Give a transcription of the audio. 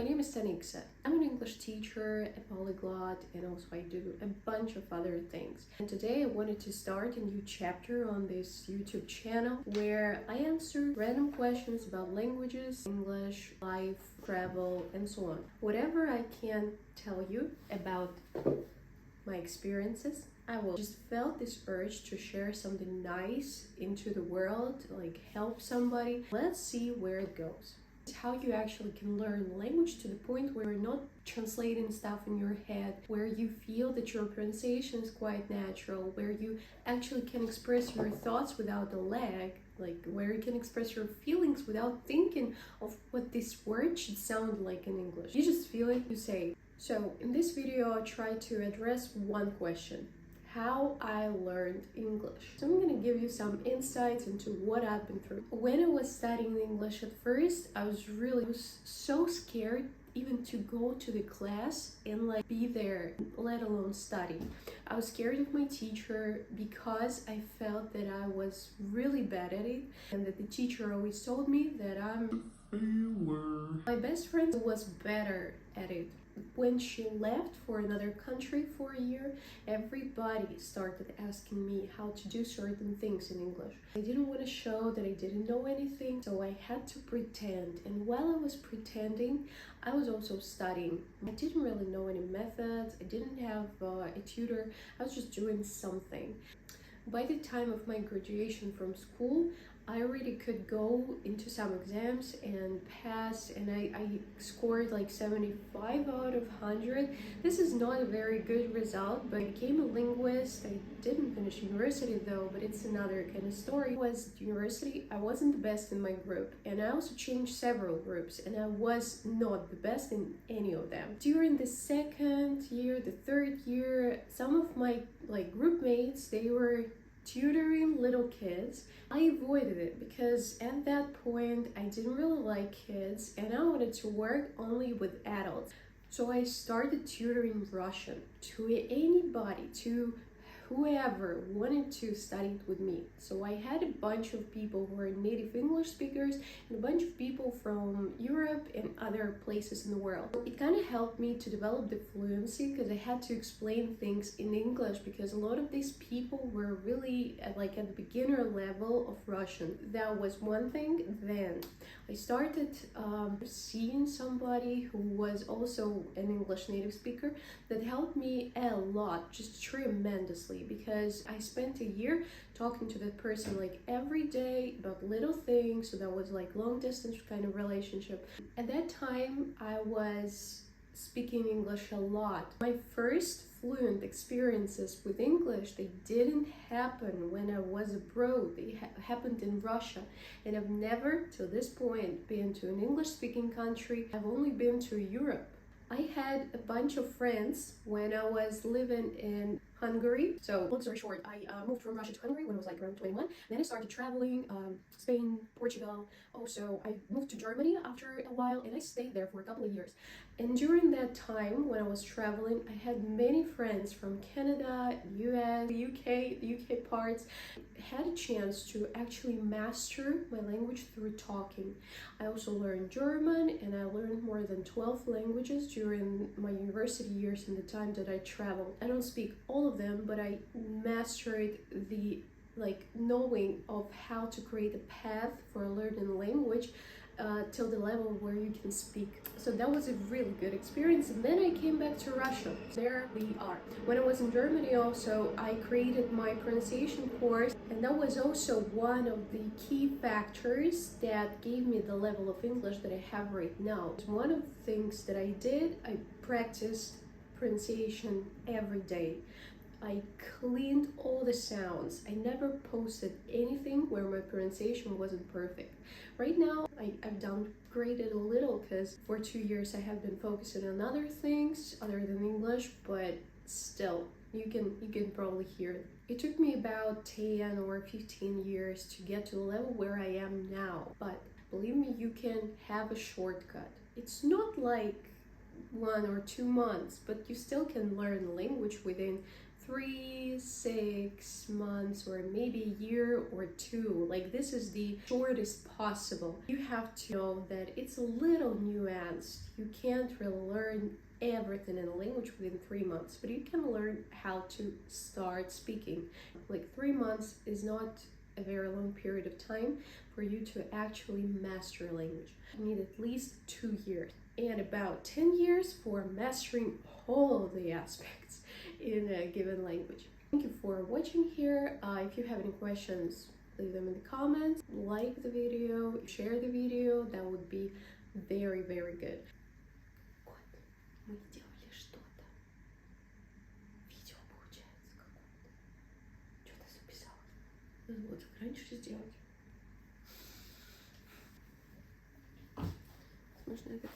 my name is Taniksa. I'm an English teacher, a polyglot, and also I do a bunch of other things. And today I wanted to start a new chapter on this YouTube channel where I answer random questions about languages, English, life, travel, and so on. Whatever I can tell you about my experiences, I will. Just felt this urge to share something nice into the world, like help somebody. Let's see where it goes. It's how you actually can learn language to the point where you're not translating stuff in your head, where you feel that your pronunciation is quite natural, where you actually can express your thoughts without a lag, like where you can express your feelings without thinking of what this word should sound like in English. You just feel it, you say it. So in this video, I'll try to address one question: how I learned English. So I'm gonna give you some insights into what I've been through. When I was studying English at first, I was so scared even to go to the class and like be there, let alone study. I was scared of my teacher because I felt that I was really bad at it and that the teacher always told me that my best friend was better at it. When she left for another country for a year, everybody started asking me how to do certain things in English. I didn't want to show that I didn't know anything, so I had to pretend. And while I was pretending, I was also studying. I didn't really know any methods, I didn't have a tutor, I was just doing something. By the time of my graduation from school, I already could go into some exams and pass, and I scored like 75 out of 100. This is not a very good result, but I became a linguist. I didn't finish university though, but it's another kind of story. Was university, I wasn't the best in my group, and I also changed several groups, and I was not the best in any of them. During the second year, the third year, some of my group mates, they were tutoring little kids. I avoided it because at that point I didn't really like kids and I wanted to work only with adults. So I started tutoring Russian to anybody, to whoever wanted to study it with me. So I had a bunch of people who are native English speakers and a bunch of people from Europe and other places in the world. It kind of helped me to develop the fluency because I had to explain things in English because a lot of these people were really at the beginner level of Russian. That was one thing. Then I started seeing somebody who was also an English native speaker that helped me a lot, just tremendously, because I spent a year talking to that person every day about little things. So that was long distance kind of relationship. At that time I was speaking English a lot. My first fluent experiences with English, they didn't happen when I was abroad. They happened in Russia, and I've never till this point been to an English speaking country. I've only been to Europe. I had a bunch of friends when I was living in Hungary. So long story short, I moved from Russia to Hungary when I was around 21. Then I started traveling, Spain, Portugal. Also, I moved to Germany after a while and I stayed there for a couple of years. And during that time when I was traveling, I had many friends from Canada, US, UK parts. I had a chance to actually master my language through talking. I also learned German and I learned more than 12 languages during my university years and the time that I traveled. I don't speak all of them, but I mastered the knowing of how to create a path for learning language till the level where you can speak. So that was a really good experience. And then I came back to Russia. There we are. When I was in Germany also, I created my pronunciation course, and that was also one of the key factors that gave me the level of English that I have right now. One of the things that I did, I practiced pronunciation every day. I cleaned all the sounds. I never posted anything where my pronunciation wasn't perfect. Right now, I've downgraded a little because for 2 years I have been focusing on other things other than English, but still, you can probably hear it. It took me about 10 or 15 years to get to the level where I am now. But believe me, you can have a shortcut. It's not 1 or 2 months, but you still can learn language within 3, 6 months, or maybe a year or two. Like, this is the shortest possible. You have to know that it's a little nuanced. You can't really learn everything in a language within 3 months, but you can learn how to start speaking. Like, 3 months is not a very long period of time for you to actually master a language. You need at least 2 years and about 10 years for mastering all of the aspects in a given language. Thank you for watching here. If you have any questions, leave them in the comments. Like the video, share the video. That would be very, very good. Мы сделали что-то. Видео получается какое-то. Что-то записала. Надо было так раньше сделать. Возможно, это